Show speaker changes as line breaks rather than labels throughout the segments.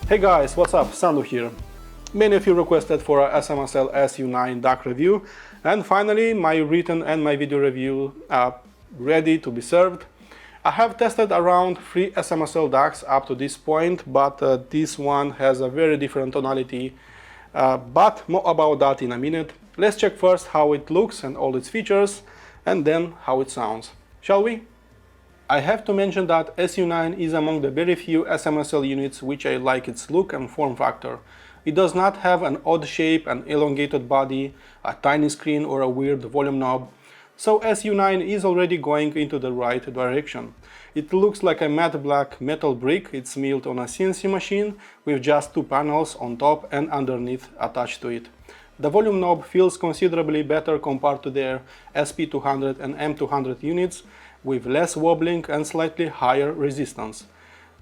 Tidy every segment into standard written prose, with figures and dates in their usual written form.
Hey guys, what's up? Sandu here. Many of you requested for a S.M.S.L SU-9 DAC review, and finally my written and my video review are ready to be served. I have tested around 3 S.M.S.L DACs up to this point, but this one has a very different tonality, but more about that in a minute. Let's check first how it looks and all its features, and then how it sounds. Shall we? I have to mention that SU-9 is among the very few S.M.S.L units which I like its look and form factor. It does not have an odd shape, an elongated body, a tiny screen or a weird volume knob, so SU-9 is already going into the right direction. It looks like a matte black metal brick. It's milled on a CNC machine with just 2 panels on top and underneath attached to it. The volume knob feels considerably better compared to their SP200 and M200 units, with less wobbling and slightly higher resistance.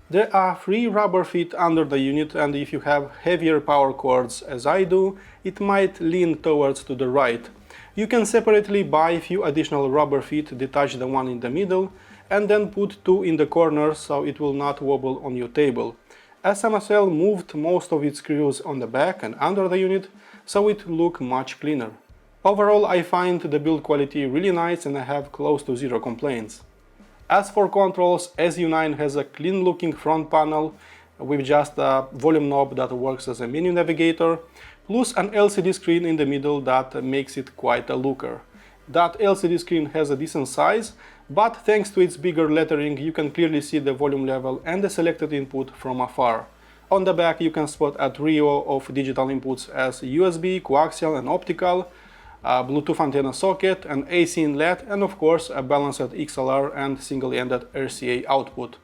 There are 3 rubber feet under the unit, and if you have heavier power cords as I do, it might lean towards to the right. You can separately buy a few additional rubber feet, detach the one in the middle, and then put 2 in the corners so it will not wobble on your table. S.M.S.L moved most of its screws on the back and under the unit, so it looks much cleaner. Overall, I find the build quality really nice and I have close to 0 complaints. As for controls, SU-9 has a clean looking front panel with just a volume knob that works as a menu navigator, plus an LCD screen in the middle that makes it quite a looker. That LCD screen has a decent size, but thanks to its bigger lettering you can clearly see the volume level and the selected input from afar. On the back you can spot a trio of digital inputs as USB, coaxial and optical, a Bluetooth antenna socket, an AC inlet, and of course a balanced XLR and single-ended RCA output.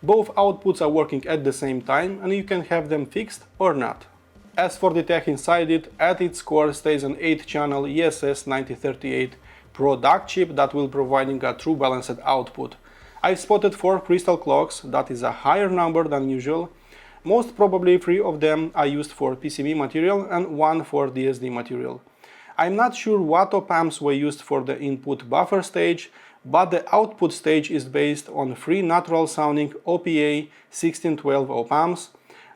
Both outputs are working at the same time and you can have them fixed or not. As for the tech inside it, at its core stays an 8-channel ESS9038 Pro DAC chip that will providing a true balanced output. I've spotted 4 crystal clocks, that is a higher number than usual. Most probably 3 of them are used for PCB material and 1 for DSD material. I'm not sure what op-amps were used for the input buffer stage, but the output stage is based on 3 natural sounding OPA 1612 op-amps.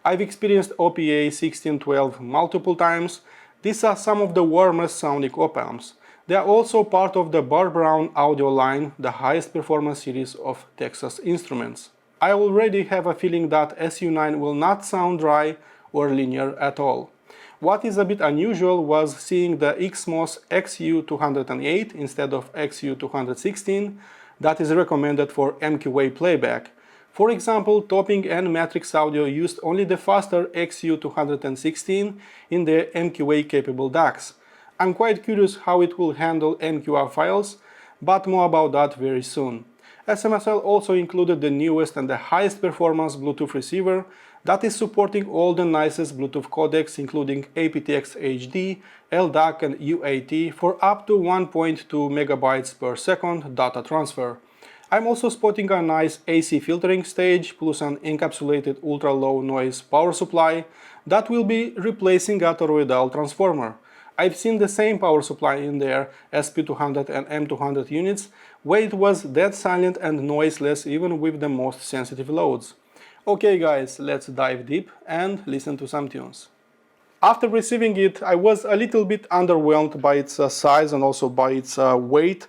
I've experienced OPA 1612 multiple times. These are some of the warmest sounding op-amps. They are also part of the Bar Brown audio line, the highest performance series of Texas Instruments. I already have a feeling that SU-9 will not sound dry or linear at all. What is a bit unusual was seeing the XMOS XU-208 instead of XU-216 that is recommended for MQA playback. For example, Topping and Matrix Audio used only the faster XU-216 in their MQA-capable DACs. I'm quite curious how it will handle MQA files, but more about that very soon. S.M.S.L also included the newest and the highest performance Bluetooth receiver that is supporting all the nicest Bluetooth codecs including aptX HD, LDAC and UAT for up to 1.2 megabytes per second data transfer. I'm also spotting a nice AC filtering stage plus an encapsulated ultra-low noise power supply that will be replacing a toroidal transformer. I've seen the same power supply in their SP200 and M200 units, where it was dead silent and noiseless even with the most sensitive loads. Okay guys, let's dive deep and listen to some tunes. After receiving it, I was a little bit underwhelmed by its size and also by its weight.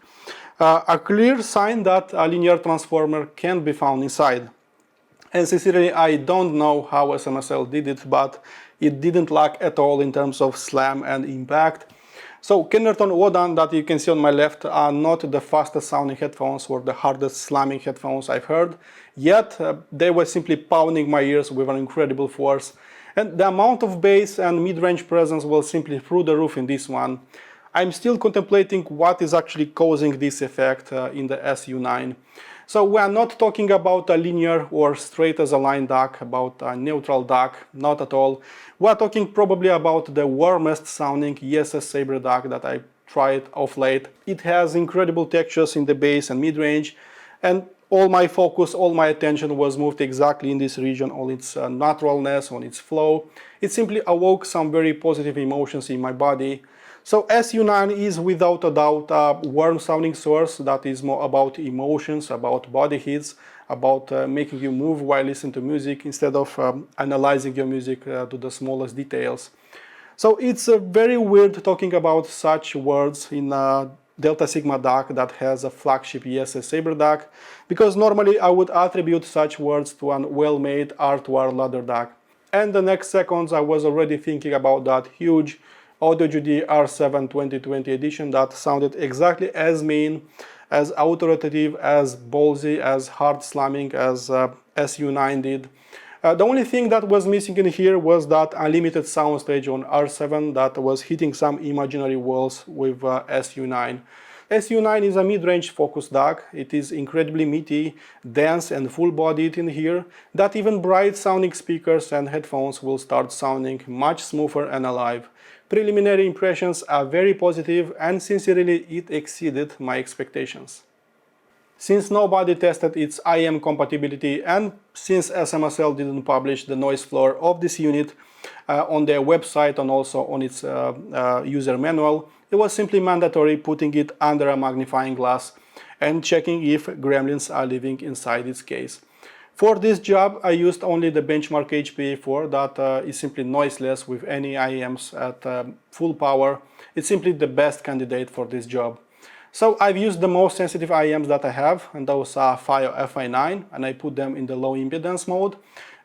A clear sign that a linear transformer can be found inside. And sincerely, I don't know how S.M.S.L did it, but it didn't lack at all in terms of slam and impact. So Kennerton Wodan that you can see on my left are not the fastest sounding headphones or the hardest slamming headphones I've heard, yet they were simply pounding my ears with an incredible force. And the amount of bass and mid-range presence was simply through the roof in this one. I'm still contemplating what is actually causing this effect in the SU-9. So we are not talking about a linear or straight as a line DAC, about a neutral DAC, not at all. We are talking probably about the warmest sounding ESS Sabre DAC that I tried of late. It has incredible textures in the bass and mid-range, and all my focus, all my attention was moved exactly in this region, on its naturalness, on its flow. It simply awoke some very positive emotions in my body. So SU-9 is without a doubt a warm sounding source that is more about emotions, about body hits, about making you move while listening to music instead of analyzing your music to the smallest details. So it's very weird talking about such words in a Delta Sigma DAC that has a flagship ESS Sabre DAC, because normally I would attribute such words to a well-made R2R ladder DAC. And the next seconds I was already thinking about that huge Audio GD R7 2020 edition that sounded exactly as mean, as authoritative, as ballsy, as hard slamming as SU-9 did. The only thing that was missing in here was that unlimited soundstage on R7 that was hitting some imaginary walls with SU-9. SU-9 is a mid-range focus DAC. It is incredibly meaty, dense and full-bodied in here, that even bright sounding speakers and headphones will start sounding much smoother and alive. Preliminary impressions are very positive, and sincerely it exceeded my expectations. Since nobody tested its IEM compatibility, and since S.M.S.L didn't publish the noise floor of this unit on their website and also on its user manual, it was simply mandatory putting it under a magnifying glass and checking if gremlins are living inside its case. For this job I used only the benchmark HPA4 that is simply noiseless with any IEMs at full power. It's simply the best candidate for this job. So I've used the most sensitive IEMs that I have, and those are FIO FI9, and I put them in the low impedance mode.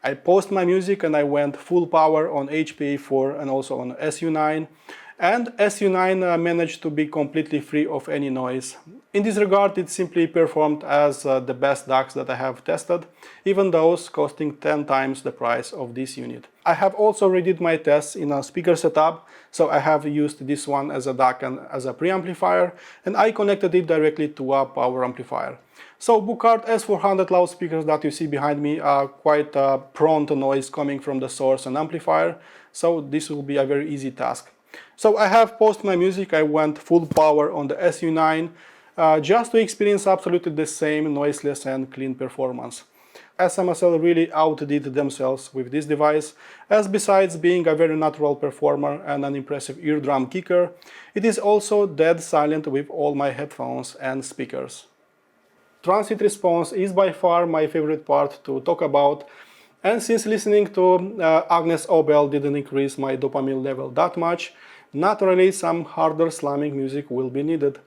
I paused my music and I went full power on HPA4 and also on SU-9. And SU-9 managed to be completely free of any noise. In this regard, it simply performed as the best DACs that I have tested, even those costing 10 times the price of this unit. I have also redid my tests in a speaker setup, so I have used this one as a DAC and as a preamplifier, and I connected it directly to a power amplifier. So Buchart S400 loudspeakers that you see behind me are quite prone to noise coming from the source and amplifier, so this will be a very easy task. So I have paused my music, I went full power on the SU-9 just to experience absolutely the same noiseless and clean performance. S.M.S.L really outdid themselves with this device, as besides being a very natural performer and an impressive eardrum kicker, it is also dead silent with all my headphones and speakers. Transient Response is by far my favorite part to talk about, and since listening to Agnes Obel didn't increase my dopamine level that much, naturally some harder slamming music will be needed.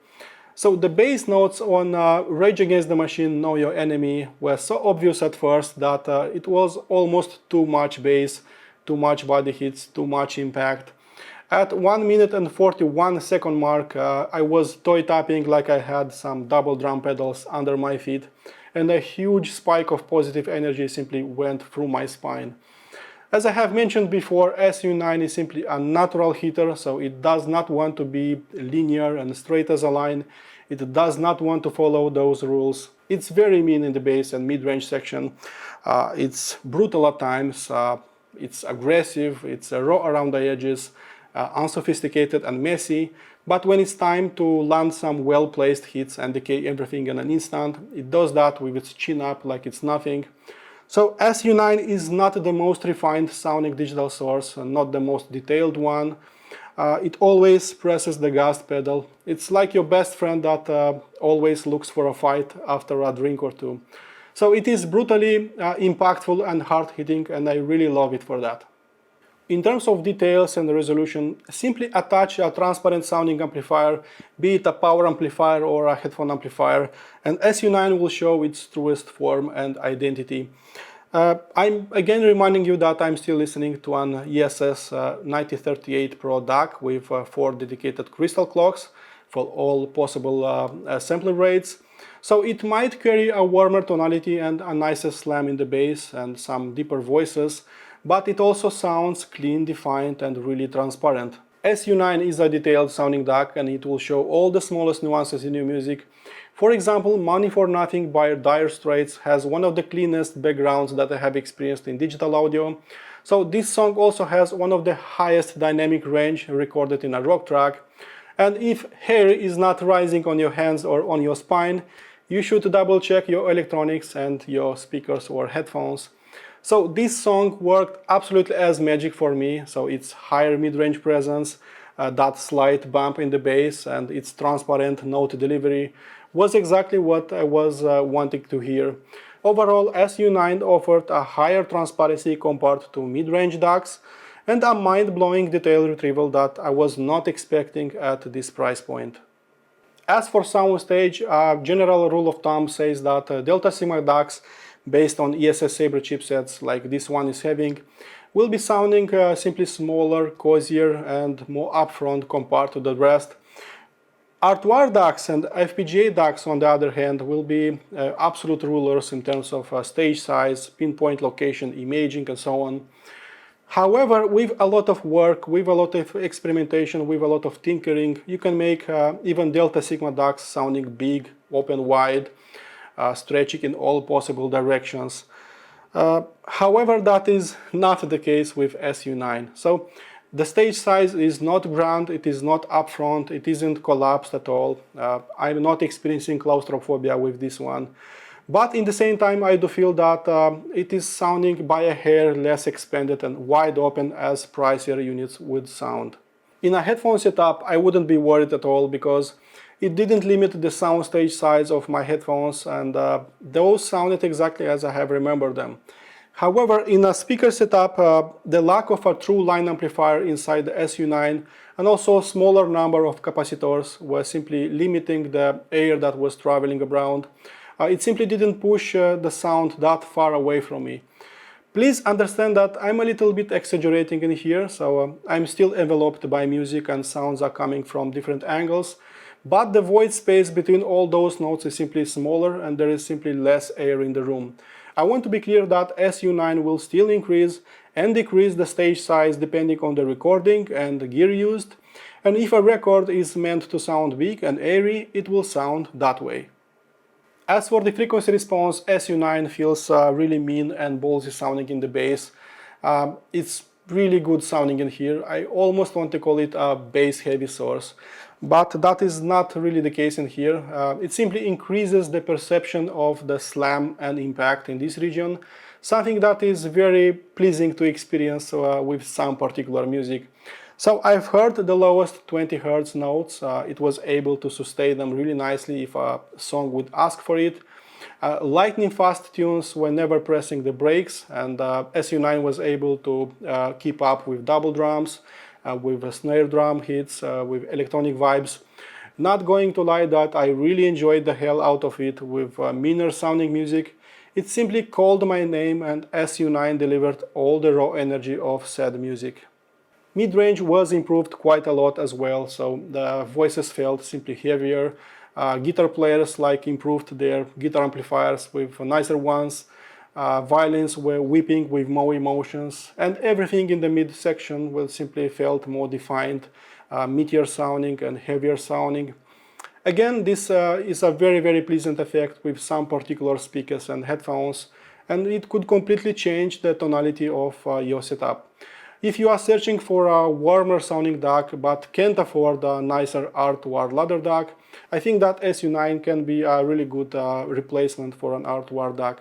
So the bass notes on Rage Against the Machine Know Your Enemy were so obvious at first that it was almost too much bass, too much body hits, too much impact. At 1 minute and 41 second mark I was toy tapping like I had some double drum pedals under my feet, and a huge spike of positive energy simply went through my spine. As I have mentioned before, SU-9 is simply a natural hitter, so it does not want to be linear and straight as a line. It does not want to follow those rules. It's very mean in the bass and mid-range section. It's brutal at times, it's aggressive, it's raw around the edges, unsophisticated and messy, but when it's time to land some well-placed hits and decay everything in an instant, it does that with its chin up like it's nothing. So SU-9 is not the most refined sounding digital source, and not the most detailed one. It always presses the gas pedal. It's like your best friend that always looks for a fight after a drink or two. So it is brutally impactful and hard-hitting, and I really love it for that. In terms of details and resolution, simply attach a transparent sounding amplifier, be it a power amplifier or a headphone amplifier, and SU-9 will show its truest form and identity. I'm again reminding you that I'm still listening to an ESS 9038 Pro DAC with 4 dedicated crystal clocks for all possible sampling rates. So it might carry a warmer tonality and a nicer slam in the bass and some deeper voices, but it also sounds clean, defined and really transparent. SU-9 is a detailed sounding DAC, and it will show all the smallest nuances in your music. For example, Money for Nothing by Dire Straits has one of the cleanest backgrounds that I have experienced in digital audio. So this song also has one of the highest dynamic range recorded in a rock track. And if hair is not rising on your hands or on your spine, you should double check your electronics and your speakers or headphones. So this song worked absolutely as magic for me. So it's higher mid-range presence, that slight bump in the bass and its transparent note delivery was exactly what I was wanting to hear. Overall, SU-9 offered a higher transparency compared to mid-range DACs and a mind-blowing detail retrieval that I was not expecting at this price point. As for Soundstage, a general rule of thumb says that Delta Sigma DACs based on ESS Sabre chipsets like this one is having will be sounding simply smaller, cozier and more upfront compared to the rest. R2R DACs and FPGA DACs on the other hand will be absolute rulers in terms of stage size, pinpoint location, imaging and so on. However, with a lot of work, with a lot of experimentation, with a lot of tinkering, you can make even Delta Sigma DACs sounding big, open wide, stretching in all possible directions. However, that is not the case with SU-9. So the stage size is not grand, it is not upfront, it isn't collapsed at all. I'm not experiencing claustrophobia with this one. But in the same time, I do feel that it is sounding by a hair less expanded and wide open as pricier units would sound. In a headphone setup, I wouldn't be worried at all because it didn't limit the soundstage size of my headphones and those sounded exactly as I have remembered them. However, in a speaker setup, the lack of a true line amplifier inside the SU-9 and also a smaller number of capacitors was simply limiting the air that was traveling around. It simply didn't push the sound that far away from me. Please understand that I'm a little bit exaggerating in here, so I'm still enveloped by music and sounds are coming from different angles, but the void space between all those notes is simply smaller and there is simply less air in the room. I want to be clear that SU-9 will still increase and decrease the stage size depending on the recording and the gear used, and if a record is meant to sound big and airy, it will sound that way. As for the frequency response, SU-9 feels really mean and ballsy sounding in the bass. It's really good sounding in here. I almost want to call it a bass heavy source, but that is not really the case in here. It simply increases the perception of the slam and impact in this region, something that is very pleasing to experience with some particular music. So I've heard the lowest 20 Hz notes. It was able to sustain them really nicely if a song would ask for it. Lightning fast tunes were never pressing the brakes, and SU-9 was able to keep up with double drums, with snare drum hits, with electronic vibes. Not going to lie that I really enjoyed the hell out of it with meaner sounding music. It simply called my name and SU-9 delivered all the raw energy of sad music. Midrange was improved quite a lot as well, so the voices felt simply heavier. Guitar players improved their guitar amplifiers with nicer ones. Violins were whipping with more emotions, and everything in the mid section simply felt more defined, meatier sounding and heavier sounding. Again, this is a very pleasant effect with some particular speakers and headphones, and it could completely change the tonality of your setup. If you are searching for a warmer sounding DAC but can't afford a nicer R2R ladder DAC, I think that SU-9 can be a really good replacement for an R2R DAC.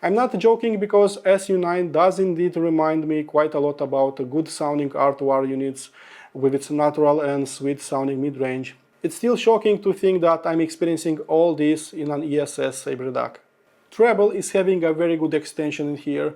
I'm not joking because SU-9 does indeed remind me quite a lot about good sounding R2R units with its natural and sweet sounding mid-range. It's still shocking to think that I'm experiencing all this in an ESS Sabre DAC. Treble is having a very good extension in here,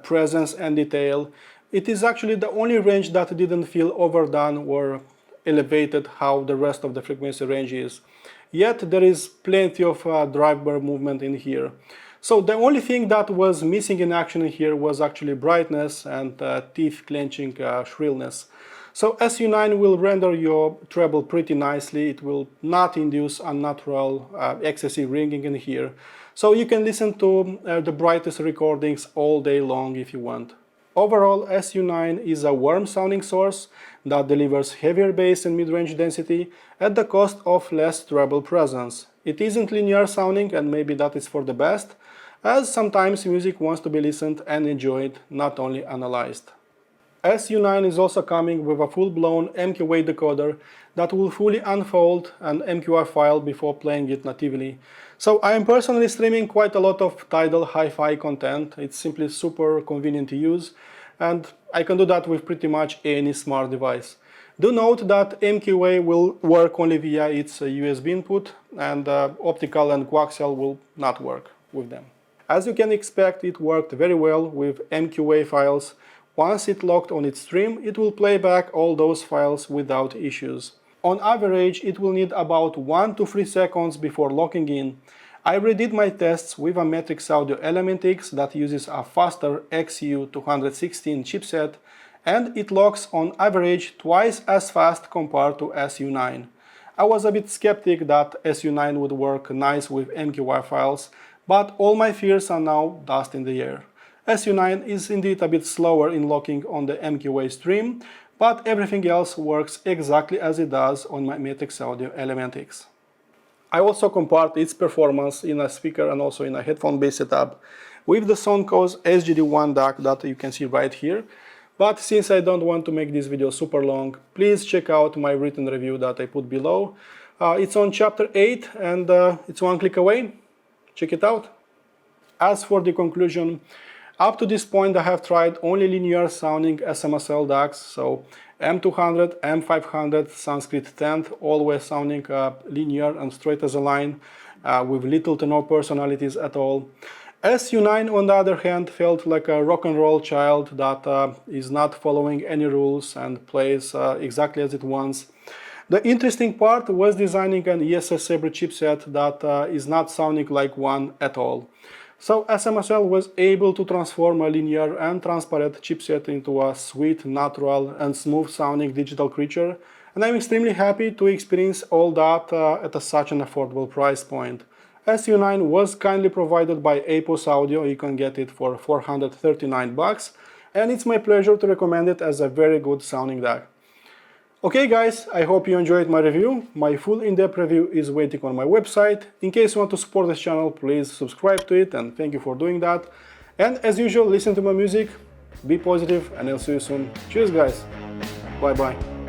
presence and detail. It is actually the only range that didn't feel overdone or elevated how the rest of the frequency range is. Yet there is plenty of drive bar movement in here. So the only thing that was missing in action in here was actually brightness and teeth clenching shrillness. So SU-9 will render your treble pretty nicely. It will not induce unnatural excessive ringing in here. So you can listen to the brightest recordings all day long if you want. Overall, SU-9 is a warm sounding source that delivers heavier bass and mid-range density at the cost of less treble presence. It isn't linear sounding, and maybe that is for the best, as sometimes music wants to be listened and enjoyed, not only analyzed. SU-9 is also coming with a full-blown MQA decoder that will fully unfold an MQA file before playing it natively. So I am personally streaming quite a lot of Tidal hi-fi content. It's simply super convenient to use, and I can do that with pretty much any smart device. Do note that MQA will work only via its USB input, and optical and coaxial will not work with them. As you can expect, it worked very well with MQA files. Once it locked on its stream, it will play back all those files without issues. On average, it will need about 1 to 3 seconds before locking in. I redid my tests with a Matrix Audio Element X that uses a faster XU-216 chipset, and it locks on average twice as fast compared to SU-9. I was a bit skeptic that SU-9 would work nice with MQA files, but all my fears are now dust in the air. SU-9 is indeed a bit slower in locking on the MQA stream, but everything else works exactly as it does on my Matrix Audio Element X. I also compared its performance in a speaker and also in a headphone-based setup with the Soundnews SGD1 DAC that you can see right here. But since I don't want to make this video super long, please check out my written review that I put below. It's on chapter 8 and it's one click away. Check it out. As for the conclusion, up to this point I have tried only linear sounding S.M.S.L DACs, so M200, M500, Sanskrit 10th, always sounding linear and straight as a line, with little to no personalities at all. SU-9 on the other hand felt like a rock and roll child that is not following any rules and plays exactly as it wants. The interesting part was designing an ESS Sabre chipset that is not sounding like one at all. So S.M.S.L was able to transform a linear and transparent chipset into a sweet, natural and smooth sounding digital creature, and I'm extremely happy to experience all that at such an affordable price point. SU-9 was kindly provided by Apos Audio. You can get it for $439, and it's my pleasure to recommend it as a very good sounding DAC. Okay guys, I hope you enjoyed my review. My full in-depth review is waiting on my website. In case you want to support this channel, please subscribe to it, and thank you for doing that. And as usual, listen to my music, be positive, and I'll see you soon. Cheers guys, bye bye.